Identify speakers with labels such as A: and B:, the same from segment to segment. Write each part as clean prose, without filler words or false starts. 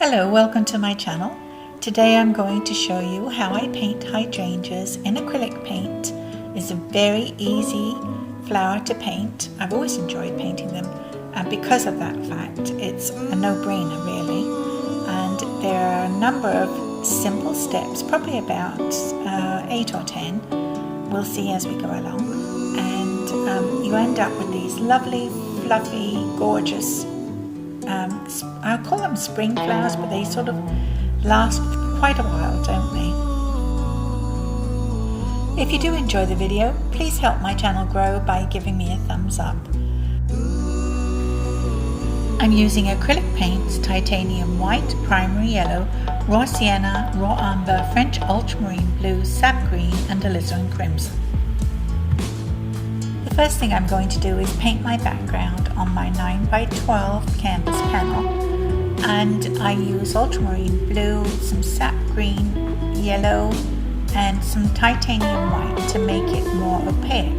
A: Hello, welcome to my channel. Today I'm going to show you how I paint hydrangeas in acrylic paint. It's a very easy flower to paint. I've always enjoyed painting them, and because of that fact it's a no-brainer really. And there are a number of simple steps, probably about 8 or 10, we'll see as we go along, and you end up with these lovely, fluffy, gorgeous I'll call them spring flowers, but they sort of last quite a while, don't they? If you do enjoy the video, please help my channel grow by giving me a thumbs up. I'm using acrylic paints, titanium white, primary yellow, raw sienna, raw umber, French ultramarine blue, sap green and alizarin crimson. The first thing I'm going to do is paint my background on my 9x12 canvas panel, and I use ultramarine blue, some sap green, yellow and some titanium white to make it more opaque.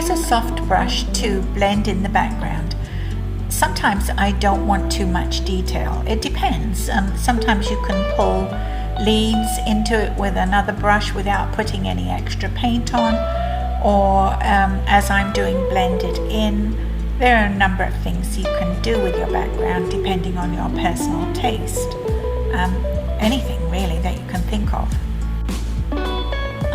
A: A soft brush to blend in the background. Sometimes I don't want too much detail. It depends. Sometimes you can pull leaves into it with another brush without putting any extra paint on, or as I'm doing, blend it in. There are a number of things you can do with your background depending on your personal taste. Anything really that you can think of.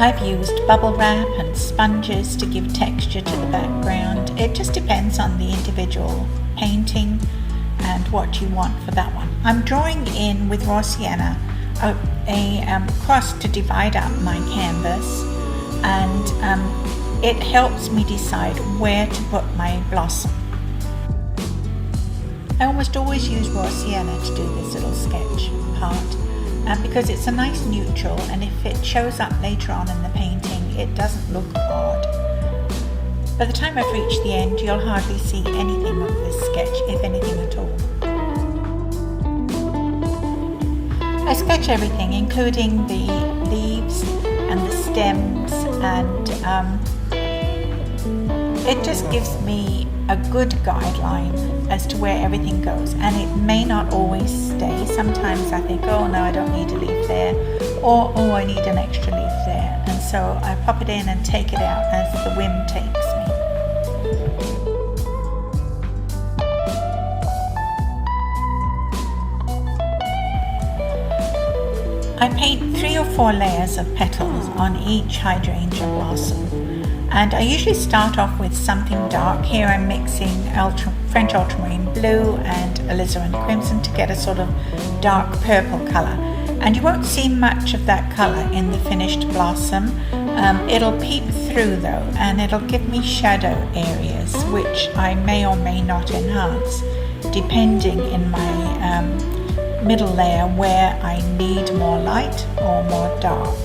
A: I've used bubble wrap and sponges to give texture to the background. It just depends on the individual painting and what you want for that one. I'm drawing in with raw sienna a cross to divide up my canvas, and it helps me decide where to put my blossom. I almost always use raw sienna to do this little sketch part. Because it's a nice neutral, and if it shows up later on in the painting it doesn't look odd. By the time I've reached the end you'll hardly see anything of this sketch, if anything at all. I sketch everything, including the leaves and the stems, and it just gives me a good guideline as to where everything goes, and it may not always stay. Sometimes I think, oh no, I don't need a leaf there, or oh, I need an extra leaf there, and so I pop it in and take it out as the whim takes me. I paint 3 or 4 layers of petals on each hydrangea blossom. And I usually start off with something dark. Here I'm mixing French ultramarine blue and alizarin crimson to get a sort of dark purple colour. And you won't see much of that colour in the finished blossom. It'll peep through though, and it'll give me shadow areas which I may or may not enhance, depending in my middle layer where I need more light or more dark.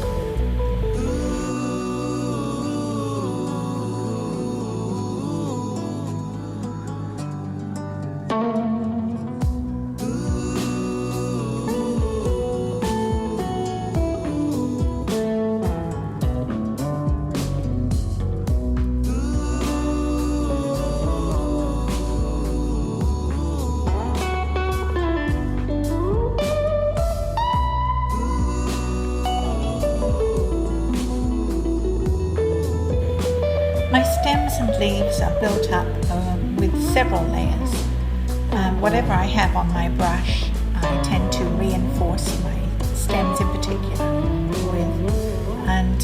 A: My stems and leaves are built up with several layers. Whatever I have on my brush, I tend to reinforce my stems in particular with, and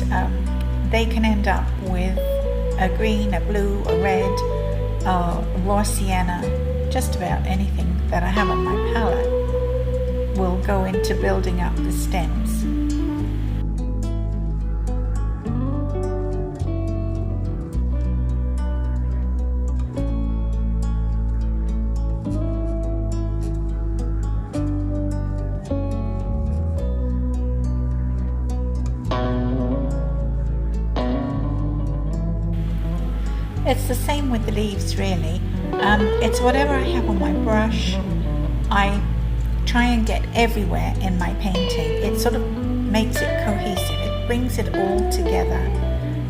A: they can end up with a green, a blue, a red, raw sienna. Just about anything that I have on my palette will go into building up the stems. It's the same with the leaves really. It's whatever I have on my brush. I try and get everywhere in my painting. It sort of makes it cohesive. It brings it all together.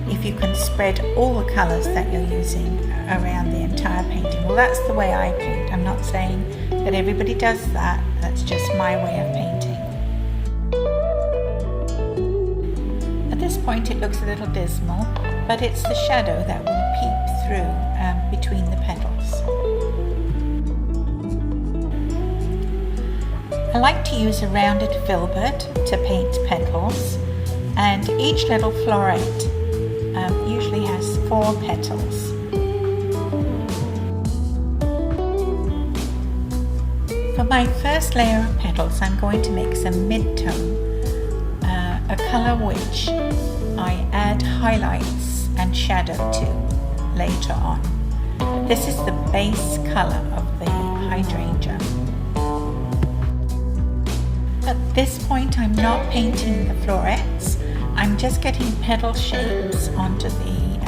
A: If you can spread all the colours that you're using around the entire painting. Well, that's the way I paint. I'm not saying that everybody does that. That's just my way of painting. At this point it looks a little dismal, but it's the shadow that will peep through between the petals. I like to use a rounded filbert to paint petals, and each little floret usually has 4 petals. For my first layer of petals, I'm going to mix a mid-tone, a colour which I add highlights and shadow to later on. This is the base colour of the hydrangea. At this point I'm not painting the florets, I'm just getting petal shapes onto the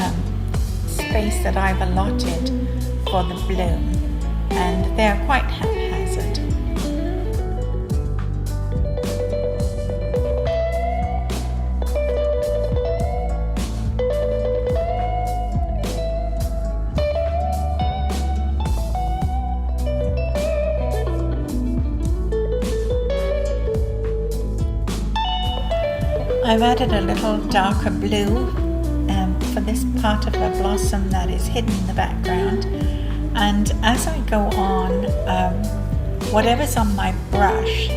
A: space that I've allotted for the bloom, and they're quite haphazard. I've added a little darker blue for this part of the blossom that is hidden in the background, and as I go on, whatever's on my brush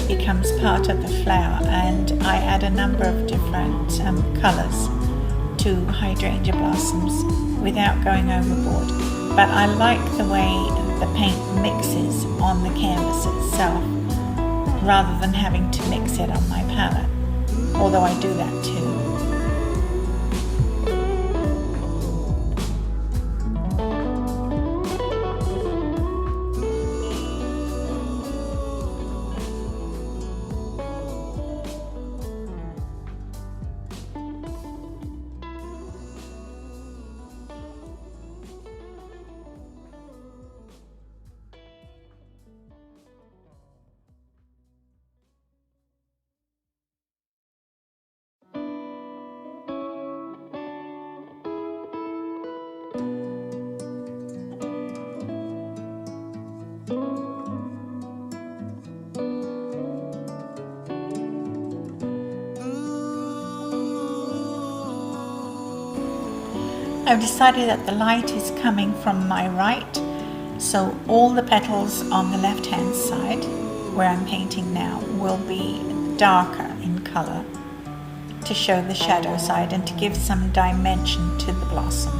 A: becomes part of the flower, and I add a number of different colours to hydrangea blossoms without going overboard. But I like the way the paint mixes on the canvas itself rather than having to mix it on my palette, although I do that too. I've decided that the light is coming from my right, so all the petals on the left hand side, where I'm painting now, will be darker in colour to show the shadow side and to give some dimension to the blossom.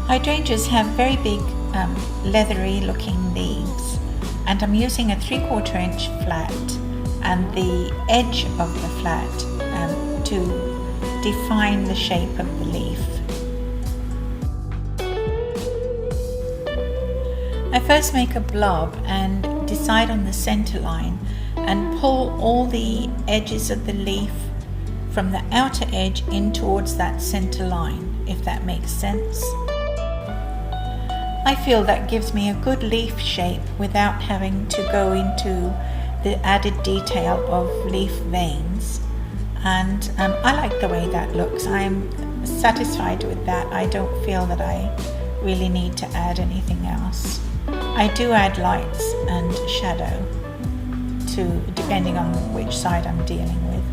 A: Hydrangeas have very big leathery looking leaves, and I'm using a 3/4 inch flat and the edge of the flat to define the shape of the leaf. I first make a blob and decide on the center line and pull all the edges of the leaf from the outer edge in towards that center line, if that makes sense. I feel that gives me a good leaf shape without having to go into the added detail of leaf veins, and I like the way that looks. I am satisfied with that. I don't feel that I really need to add anything else. I do add lights and shadow to depending on which side I'm dealing with.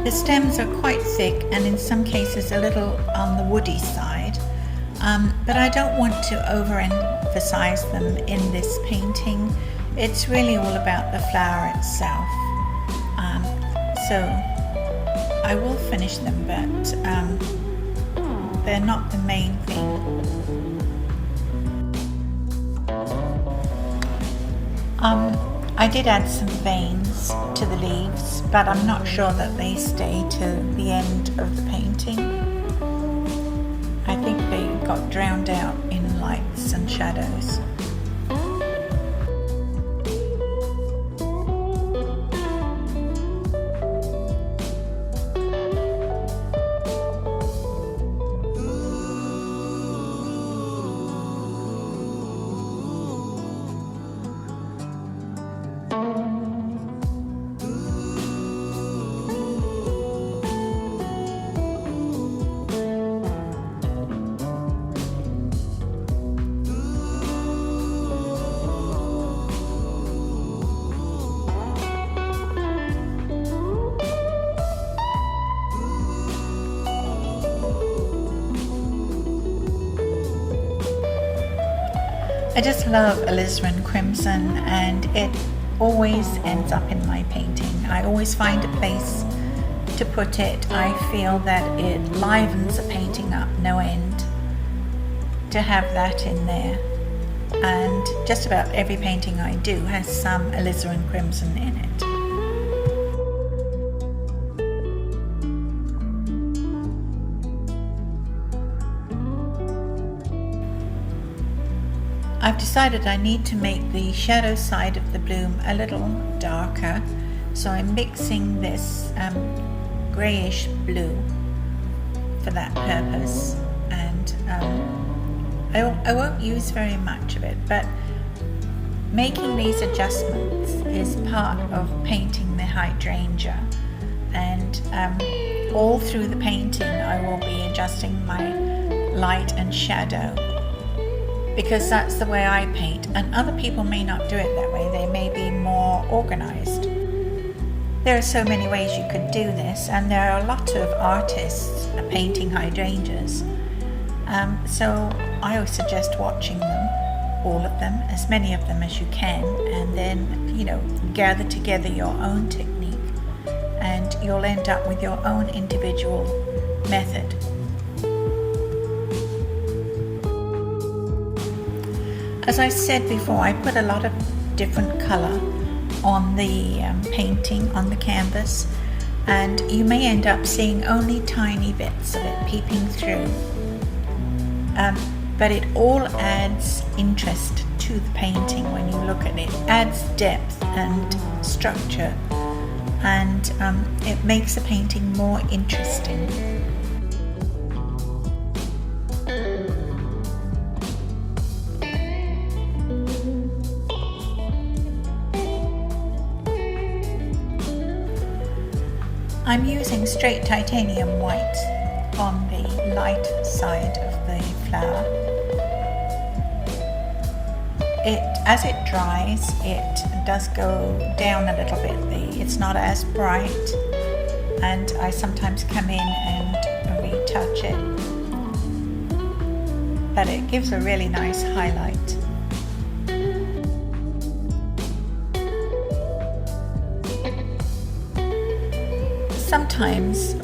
A: The stems are quite thick and in some cases a little on the woody side, but I don't want to overemphasize them in this painting. It's really all about the flower itself. So I will finish them, but they're not the main thing. I did add some veins to the leaves, but I'm not sure that they stay to the end of the painting. I think they got drowned out in lights and shadows. I just love alizarin crimson, and it always ends up in my painting. I always find a place to put it. I feel that it livens a painting up no end to have that in there. And just about every painting I do has some alizarin crimson in it. I've decided I need to make the shadow side of the bloom a little darker, so I'm mixing this greyish blue for that purpose, and I won't use very much of it, but making these adjustments is part of painting the hydrangea, and all through the painting I will be adjusting my light and shadow, because that's the way I paint, and other people may not do it that way. They may be more organized. There are so many ways you could do this, and there are a lot of artists painting hydrangeas. So I always suggest watching them, all of them, as many of them as you can, and then, gather together your own technique, and you'll end up with your own individual method. As I said before, I put a lot of different color on the painting, on the canvas, and you may end up seeing only tiny bits of it peeping through. But it all adds interest to the painting when you look at it. It adds depth and structure, and it makes the painting more interesting. I'm using straight titanium white on the light side of the flower. As it dries, it does go down a little bit. It's not as bright, and I sometimes come in and retouch it, but it gives a really nice highlight. Sometimes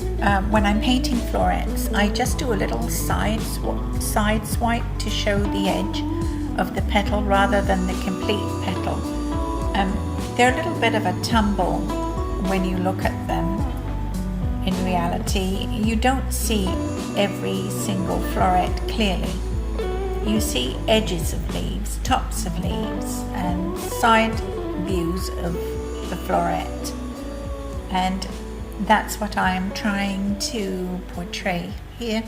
A: when I'm painting florets, I just do a little side swipe to show the edge of the petal rather than the complete petal. They're a little bit of a tumble when you look at them. In reality, you don't see every single floret clearly. You see edges of leaves, tops of leaves, and side views of the floret. And that's what I'm trying to portray here.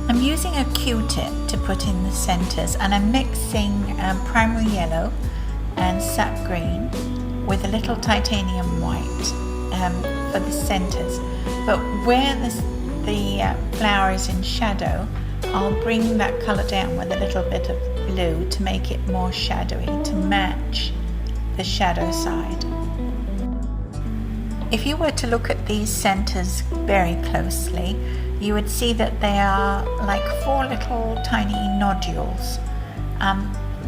A: I'm using a Q-tip to put in the centers, and I'm mixing primary yellow and sap green with a little titanium white for the centers. But where the flower is in shadow, I'll bring that color down with a little bit of blue to make it more shadowy, to match the shadow side. If you were to look at these centers very closely, you would see that they are like 4 little tiny nodules.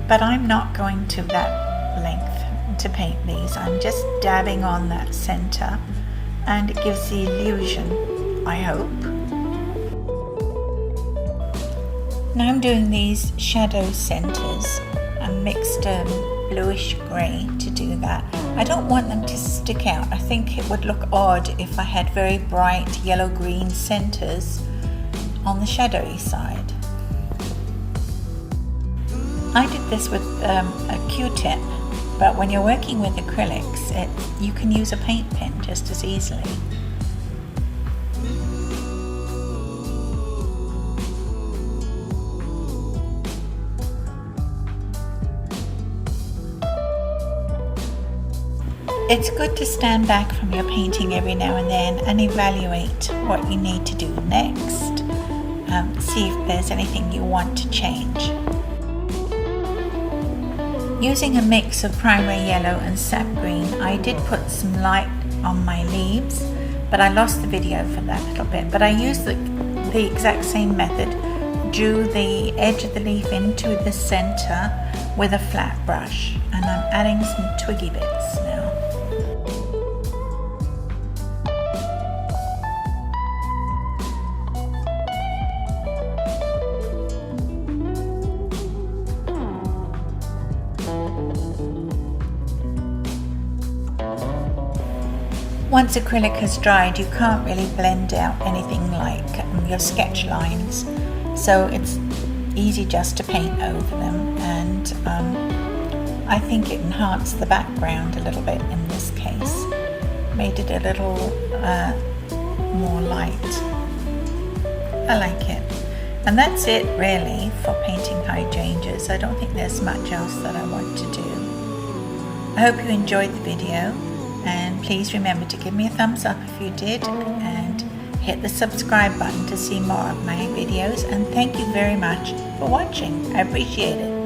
A: But I'm not going to that length to paint these. I'm just dabbing on that center, and it gives the illusion, I hope. Now I'm doing these shadow centers. I mixed bluish grey to do that. I don't want them to stick out. I think it would look odd if I had very bright yellow-green centers on the shadowy side. I did this with a Q-tip, but when you're working with acrylics, you can use a paint pen just as easily. It's good to stand back from your painting every now and then and evaluate what you need to do next. See if there's anything you want to change. Using a mix of primary yellow and sap green, I did put some light on my leaves, but I lost the video for that little bit. But I used the exact same method, drew the edge of the leaf into the center with a flat brush, and I'm adding some twiggy bits now. Once acrylic has dried, you can't really blend out anything like your sketch lines, so it's easy just to paint over them, and I think it enhanced the background a little bit in this case, made it a little more light. I like it. And that's it really for painting hydrangeas. I don't think there's much else that I want to do. I hope you enjoyed the video, and please remember to give me a thumbs up if you did, and Hit the subscribe button to see more of my videos, and thank you very much for watching. I appreciate it.